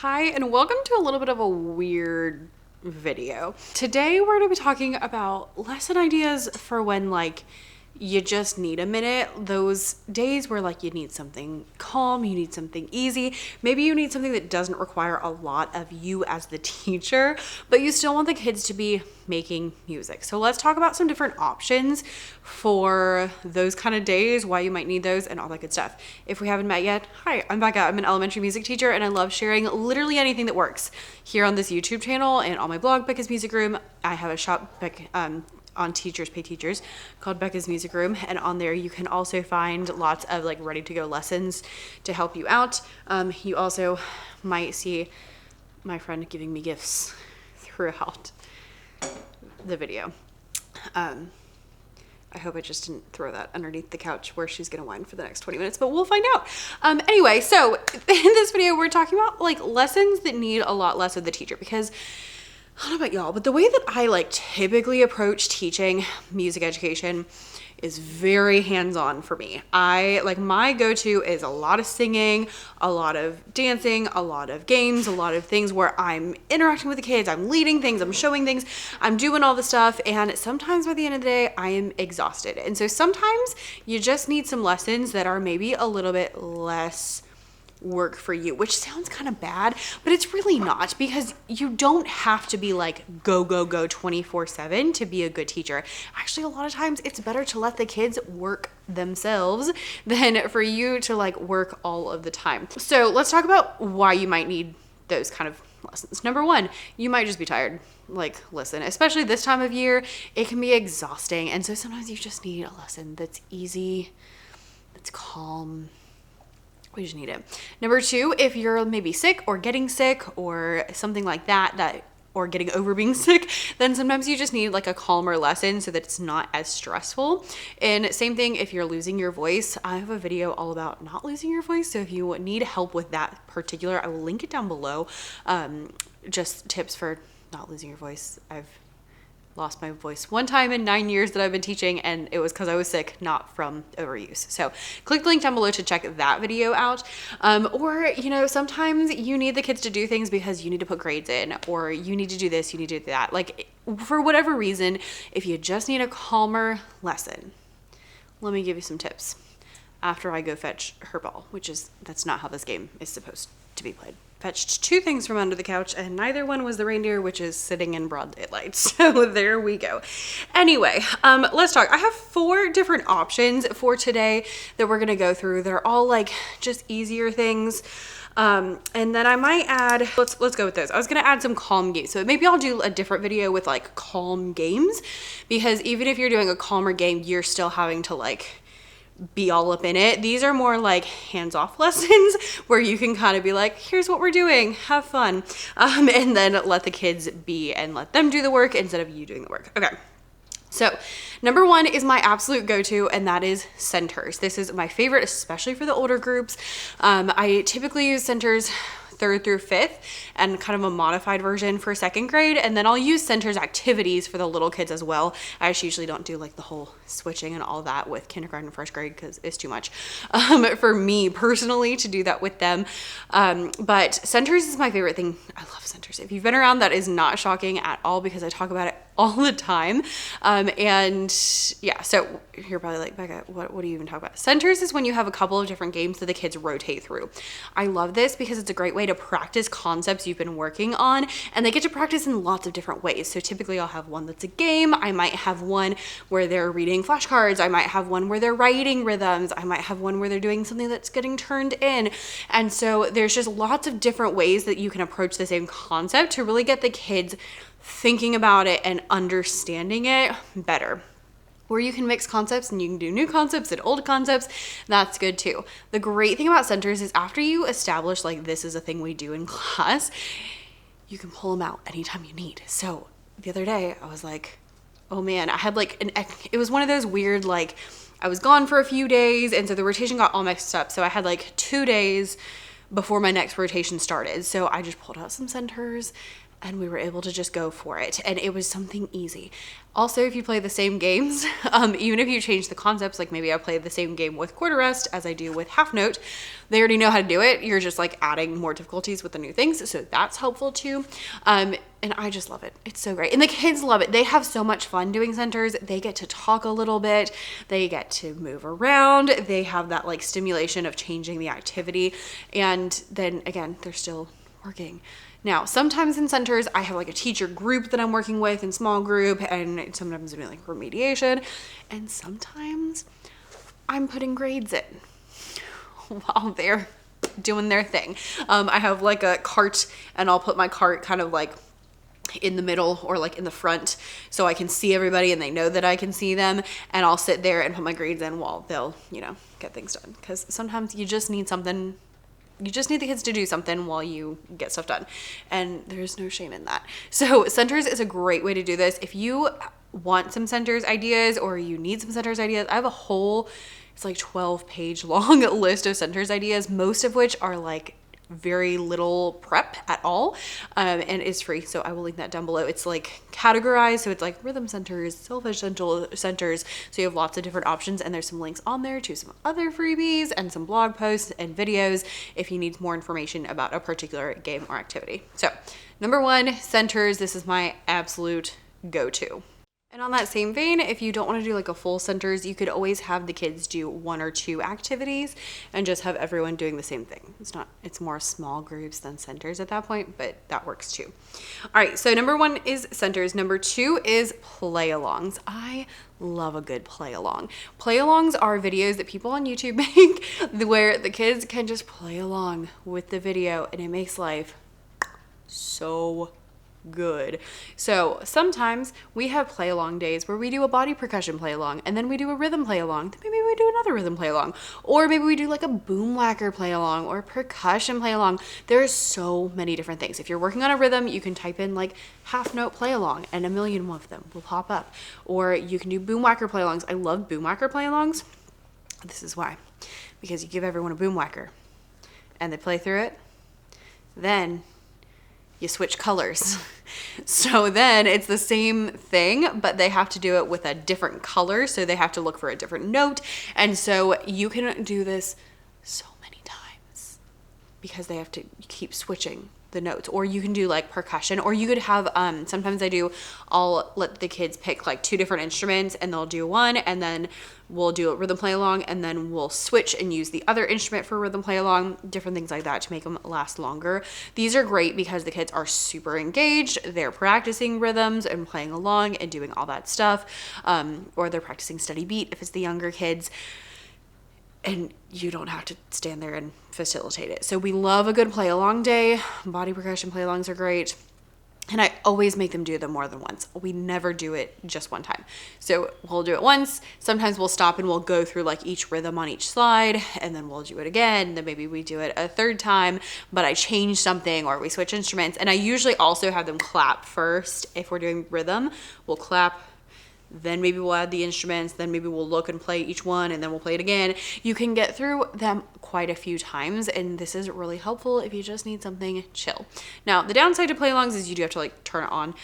Hi, and welcome to a little bit of a weird video. Today we're going to be talking about lesson ideas for when you just need a minute. Those days where you need something calm, you need something easy. Maybe you need something that doesn't require a lot of you as the teacher, but you still want the kids to be making music. So let's talk about some different options for those kind of days, why you might need those, and all that good stuff. If we haven't met yet, hi, I'm Becca. I'm an elementary music teacher, and I love sharing literally anything that works here on this YouTube channel and on my blog, Becca's Music Room. I have a shop, on Teachers Pay Teachers, called Becca's Music Room, and on there you can also find lots of ready to go lessons to help you out. You also might see my friend giving me gifts throughout the video. I hope I just didn't throw that underneath the couch where she's gonna whine for the next 20 minutes, but we'll find out. Anyway, so in this video we're talking about lessons that need a lot less of the teacher, because I don't know about y'all, but the way that I typically approach teaching music education is very hands-on for me. My go-to is a lot of singing, a lot of dancing, a lot of games, a lot of things where I'm interacting with the kids, I'm leading things, I'm showing things, I'm doing all the stuff, and sometimes by the end of the day, I am exhausted. And so sometimes you just need some lessons that are maybe a little bit less work for you, which sounds kind of bad, but it's really not, because you don't have to be go 24/7 to be a good teacher. Actually, a lot of times it's better to let the kids work themselves than for you to work all of the time. So let's talk about why you might need those kind of lessons. Number one, you might just be tired. Listen, especially this time of year, it can be exhausting, and so sometimes you just need a lesson that's easy, that's calm. We just need it. Number two, if you're maybe sick or getting sick or something like that, or getting over being sick, then sometimes you just need a calmer lesson so that it's not as stressful. And same thing if you're losing your voice. I have a video all about not losing your voice, so if you need help with that particular, I will link it down below. Just tips for not losing your voice. I've lost my voice one time in 9 years that I've been teaching, and it was because I was sick, not from overuse. So click the link down below to check that video out. Or sometimes you need the kids to do things because you need to put grades in, or you need to do this, you need to do that. For whatever reason, if you just need a calmer lesson, let me give you some tips after I go fetch her ball, that's not how this game is supposed to be played. Fetched two things from under the couch, and neither one was the reindeer, which is sitting in broad daylight. So there we go. Anyway, let's talk. I have 4 different options for today that we're gonna go through. They're all just easier things. And then I might add, let's go with those. I was gonna add some calm games. So maybe I'll do a different video with calm games, because even if you're doing a calmer game, you're still having to be all up in it. These are more hands-off lessons where you can kind of be here's what we're doing, have fun, and then let the kids be and let them do the work instead of you doing the work. Okay. So number 1 is my absolute go-to, and that is centers. This is my favorite, especially for the older groups. I typically use centers 3rd through 5th, and kind of a modified version for 2nd grade. And then I'll use centers activities for the little kids as well. I just usually don't do the whole switching and all that with kindergarten and 1st grade, because it's too much for me personally to do that with them. But centers is my favorite thing. I love centers. If you've been around, that is not shocking at all, because I talk about it all the time. And yeah, so you're probably Becca, what do you even talk about? Centers is when you have a couple of different games that the kids rotate through. I love this because it's a great way to practice concepts you've been working on, and they get to practice in lots of different ways. So typically I'll have one that's a game. I might have one where they're reading flashcards. I might have one where they're writing rhythms. I might have one where they're doing something that's getting turned in. And so there's just lots of different ways that you can approach the same concept to really get the kids thinking about it and understanding it better. Where you can mix concepts and you can do new concepts and old concepts, that's good too. The great thing about centers is after you establish this is a thing we do in class, you can pull them out anytime you need. So the other day I was oh man, I had it was one of those weird, I was gone for a few days, and so the rotation got all mixed up. So I had 2 days before my next rotation started. So I just pulled out some centers and we were able to just go for it. And it was something easy. Also, if you play the same games, even if you change the concepts, like maybe I play the same game with quarter rest as I do with half note, they already know how to do it. You're just like adding more difficulties with the new things. So that's helpful too. And I just love it. It's so great. And the kids love it. They have so much fun doing centers. They get to talk a little bit. They get to move around. They have that like stimulation of changing the activity. And then again, they're still working. Now, sometimes in centers, I have like a teacher group that I'm working with in small group, and sometimes I'm doing like remediation, and sometimes I'm putting grades in while they're doing their thing. I have like a cart, and I'll put my cart kind of like in the middle or like in the front so I can see everybody and they know that I can see them, and I'll sit there and put my grades in while they'll, get things done. Because sometimes you just need something. You just need the kids to do something while you get stuff done. And there's no shame in that. So centers is a great way to do this. If you want some centers ideas or you need some centers ideas, I have a whole, it's like 12-page long list of centers ideas, most of which are like very little prep at all, and is free. So I will link that down below. It's like categorized. So it's like rhythm centers, selfish centers. So you have lots of different options, and there's some links on there to some other freebies and some blog posts and videos if you need more information about a particular game or activity. So number 1, centers. This is my absolute go-to. And on that same vein, if you don't want to do like a full centers, you could always have the kids do 1 or 2 activities and just have everyone doing the same thing. It's more small groups than centers at that point, but that works too. All right, so number 1 is centers. Number 2 is play-alongs. I love a good play-along. Play-alongs are videos that people on YouTube make where the kids can just play along with the video, and it makes life so good. So sometimes we have play along days where we do a body percussion play along, and then we do a rhythm play along, then maybe we do another rhythm play along, or maybe we do like a boom whacker play along or percussion play along. There's so many different things. If you're working on a rhythm, you can type in like half note play along and a million of them will pop up, or you can do boom whacker play alongs. I love boom whacker play alongs. This is why, because you give everyone a boom whacker and they play through it, then you switch colors. So then it's the same thing, but they have to do it with a different color. So they have to look for a different note. And so you can do this so many times because they have to keep switching the notes. Or you can do like percussion, or you could have, sometimes I'll let the kids pick like 2 different instruments, and they'll do one, and then we'll do a rhythm play along, and then we'll switch and use the other instrument for rhythm play along, different things like that to make them last longer. These are great because the kids are super engaged. They're practicing rhythms and playing along and doing all that stuff. Or they're practicing steady beat if it's the younger kids. And you don't have to stand there and facilitate it. So we love a good play along day. Body percussion play alongs are great. And I always make them do them more than once. We never do it just one time. So we'll do it once. Sometimes we'll stop and we'll go through like each rhythm on each slide, and then we'll do it again. Then maybe we do it a 3rd time, but I change something or we switch instruments. And I usually also have them clap first. If we're doing rhythm, we'll clap, then maybe we'll add the instruments, then maybe we'll look and play each one, and then we'll play it again. You can get through them quite a few times, and this is really helpful if you just need something chill. Now, the downside to play-alongs is you do have to like turn it on.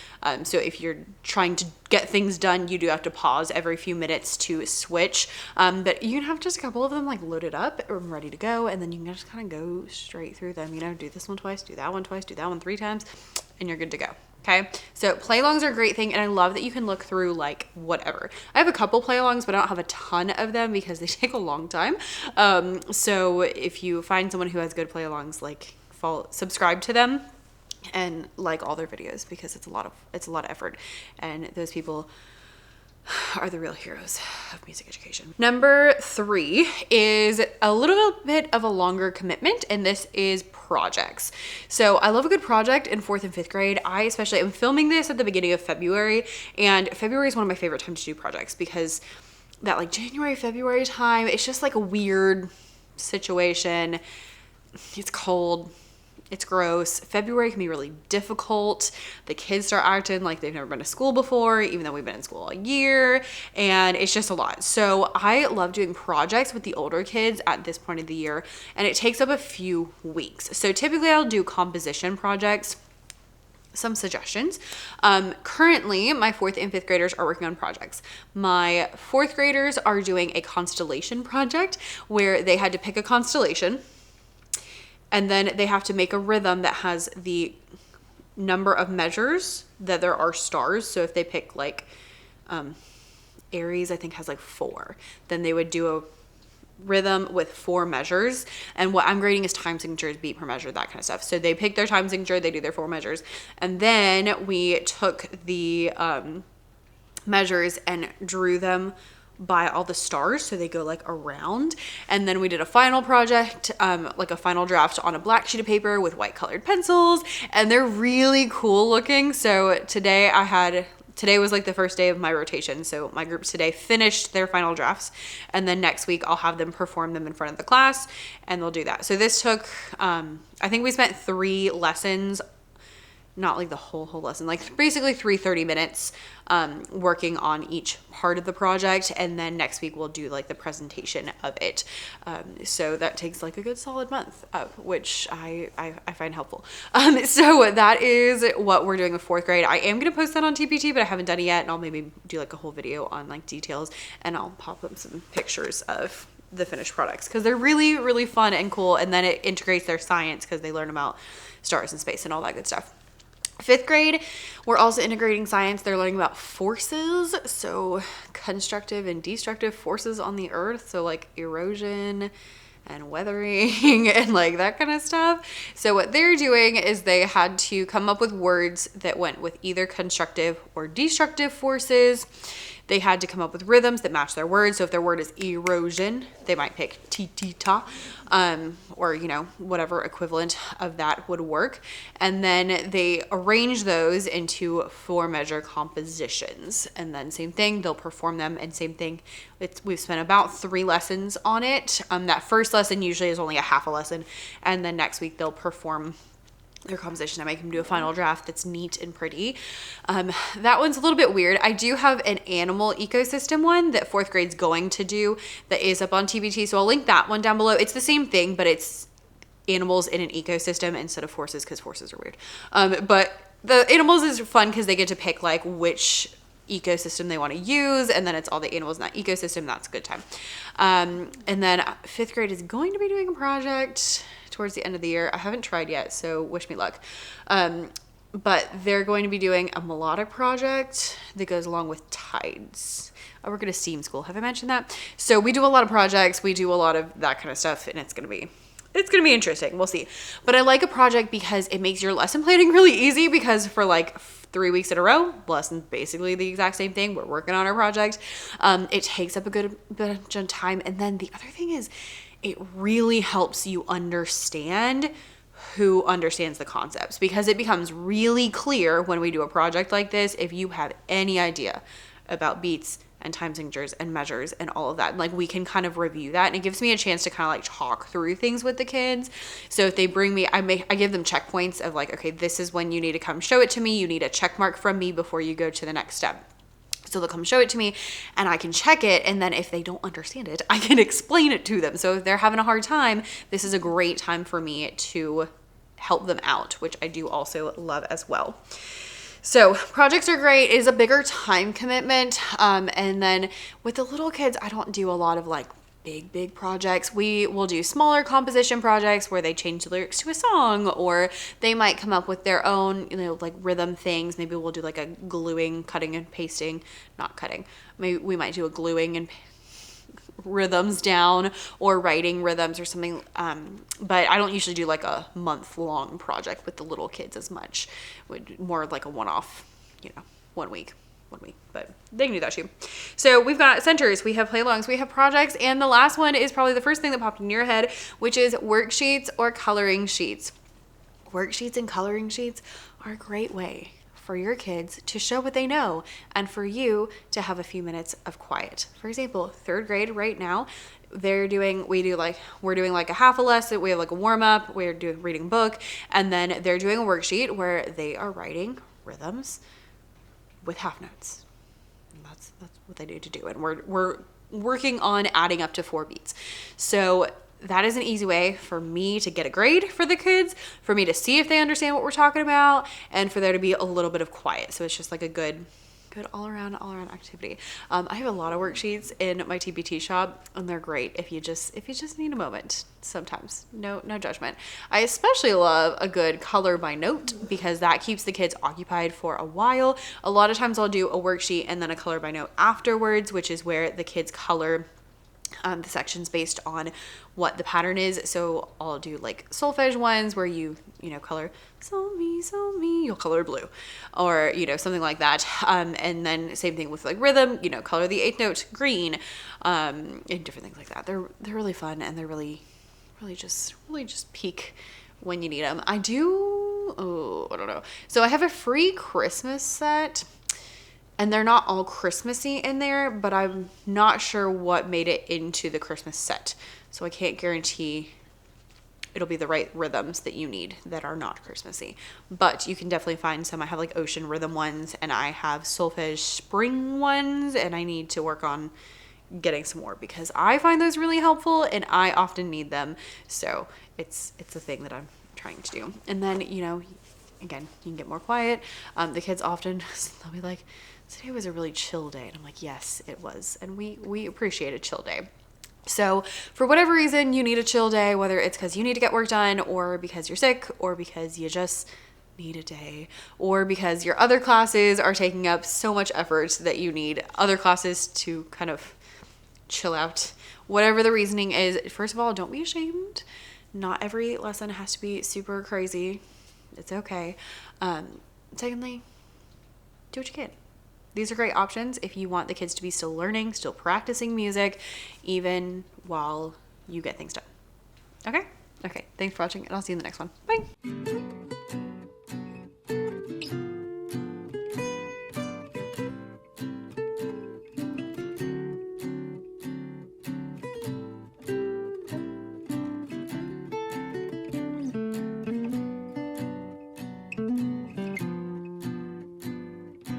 So if you're trying to get things done, you do have to pause every few minutes to switch. But you can have just a couple of them like loaded up and ready to go, and then you can just kind of go straight through them. Do this one twice, do that one twice, do that one 3 times, and you're good to go. Okay, so play-alongs are a great thing, and I love that you can look through like whatever. I have a couple play-alongs, but I don't have a ton of them because they take a long time. So if you find someone who has good play-alongs, like subscribe to them and like all their videos, because it's a lot of effort, and those people are the real heroes of music education. Number 3 is a little bit of a longer commitment, and this is projects. So I love a good project in 4th and 5th grade. I especially am filming this at the beginning of February, and February is one of my favorite times to do projects because that like January, February time, it's just like a weird situation. It's cold. It's gross. February can be really difficult. The kids start acting like they've never been to school before, even though we've been in school all year, and it's just a lot. So I love doing projects with the older kids at this point of the year, and it takes up a few weeks. So typically I'll do composition projects some suggestions. Currently, my 4th and 5th graders are working on projects. My 4th graders are doing a constellation project where they had to pick a constellation, and then they have to make a rhythm that has the number of measures that there are stars. So if they pick like Aries, I think has like 4, then they would do a rhythm with 4 measures. And what I'm grading is time signatures, beat per measure, that kind of stuff. So they pick their time signature, they do their 4 measures, and then we took the measures and drew them by all the stars, so they go like around. And then we did a final project, like a final draft on a black sheet of paper with white colored pencils, and they're really cool looking. So today was like the first day of my rotation. So my group today finished their final drafts, and then next week I'll have them perform them in front of the class, and they'll do that. So this took, I think we spent 3 lessons, not like the whole lesson, like basically 30 minutes working on each part of the project, and then next week we'll do like the presentation of it. So that takes like a good solid month, which I find helpful. So that is what we're doing with 4th grade. I am gonna post that on TPT, but I haven't done it yet, and I'll maybe do like a whole video on like details, and I'll pop up some pictures of the finished products because they're really, really fun and cool. And then it integrates their science because they learn about stars and space and all that good stuff. 5th grade, we're also integrating science. They're learning about forces, so constructive and destructive forces on the earth, so like erosion and weathering and like that kind of stuff. So what they're doing is they had to come up with words that went with either constructive or destructive forces. They had to come up with rhythms that match their words. So if their word is erosion, they might pick ti-ti-ta, or, you know, whatever equivalent of that would work. And then they arrange those into 4-measure compositions. And then same thing, they'll perform them, and same thing. We've spent about 3 lessons on it. That first lesson usually is only a half a lesson. And then next week they'll perform their composition. I make them do a final draft that's neat and pretty. That one's a little bit weird. I do have an animal ecosystem one that 4th grade's going to do that is up on TBT, so I'll link that one down below. It's the same thing, but it's animals in an ecosystem instead of forces, because forces are weird. But the animals is fun because they get to pick like which ecosystem they want to use, and then it's all the animals in that ecosystem. That's a good time. And then 5th grade is going to be doing a project towards the end of the year. I haven't tried yet, so wish me luck. But they're going to be doing a melodic project that goes along with tides. I work at a STEAM school. Have I mentioned that? So we do a lot of projects. We do a lot of that kind of stuff, and it's going to be interesting. We'll see. But I like a project because it makes your lesson planning really easy, because for like 3 weeks in a row, lesson's basically the exact same thing. We're working on our project. It takes up a good bit of time. And then the other thing is, it really helps you understand who understands the concepts, because it becomes really clear when we do a project like this if you have any idea about beats and time signatures and measures and all of that. Like, we can kind of review that, and it gives me a chance to kind of like talk through things with the kids. So if they bring me, I give them checkpoints of like, okay, this is when you need to come show it to me. You need a check mark from me before you go to the next step. So they'll come show it to me, and I can check it, and then if they don't understand it, I can explain it to them. So if they're having a hard time, this is a great time for me to help them out, which I do also love as well. So projects are great. It is a bigger time commitment. And then with the little kids, I don't do a lot of like big projects. We will do smaller composition projects where they change the lyrics to a song, or they might come up with their own, you know, like rhythm things. Maybe we'll do like a gluing, cutting and pasting, not cutting. Maybe we might do a gluing and rhythms down, or writing rhythms or something. But I don't usually do like a month-long project with the little kids as much. More like a one-off, you know, 1 week, but they can do that too. So we've got centers, we have play-alongs, we have projects, and the last one is probably the first thing that popped into your head, which is worksheets or coloring sheets. Worksheets and coloring sheets are a great way for your kids to show what they know, and for you to have a few minutes of quiet. For example, 3rd grade right now, we're doing like a half a lesson. We have like a warm-up, we're reading a book, and then they're doing a worksheet where they are writing rhythms with half notes. And that's what they need to do. And we're working on adding up to 4 beats. So that is an easy way for me to get a grade for the kids, for me to see if they understand what we're talking about, and for there to be a little bit of quiet. So it's just like a good all around activity. I have a lot of worksheets in my TBT shop, and they're great if you just need a moment sometimes. No judgment. I especially love a good color by note because that keeps the kids occupied for a while. A lot of times I'll do a worksheet and then a color by note afterwards, which is where the kids color the sections based on what the pattern is. So I'll do like solfege ones where you color so me, you'll color blue, or something like that. And then same thing with like rhythm, color the 8th note green, and different things like that. They're really fun, and they're really just peak when you need them. I don't know. So I have a free Christmas set. And they're not all Christmassy in there, but I'm not sure what made it into the Christmas set. So I can't guarantee it'll be the right rhythms that you need that are not Christmassy. But you can definitely find some. I have like ocean rhythm ones, and I have solfege spring ones, and I need to work on getting some more because I find those really helpful and I often need them. So it's a thing that I'm trying to do. And then, again, you can get more quiet. The kids often, they'll be like, today was a really chill day. And I'm like, yes, it was. And we appreciate a chill day. So for whatever reason you need a chill day, whether it's because you need to get work done or because you're sick or because you just need a day or because your other classes are taking up so much effort that you need other classes to kind of chill out, whatever the reasoning is, first of all, don't be ashamed. Not every lesson has to be super crazy. It's okay. Secondly, do what you can. These are great options if you want the kids to be still learning, still practicing music, even while you get things done. Okay? Okay. Thanks for watching, and I'll see you in the next one. Bye.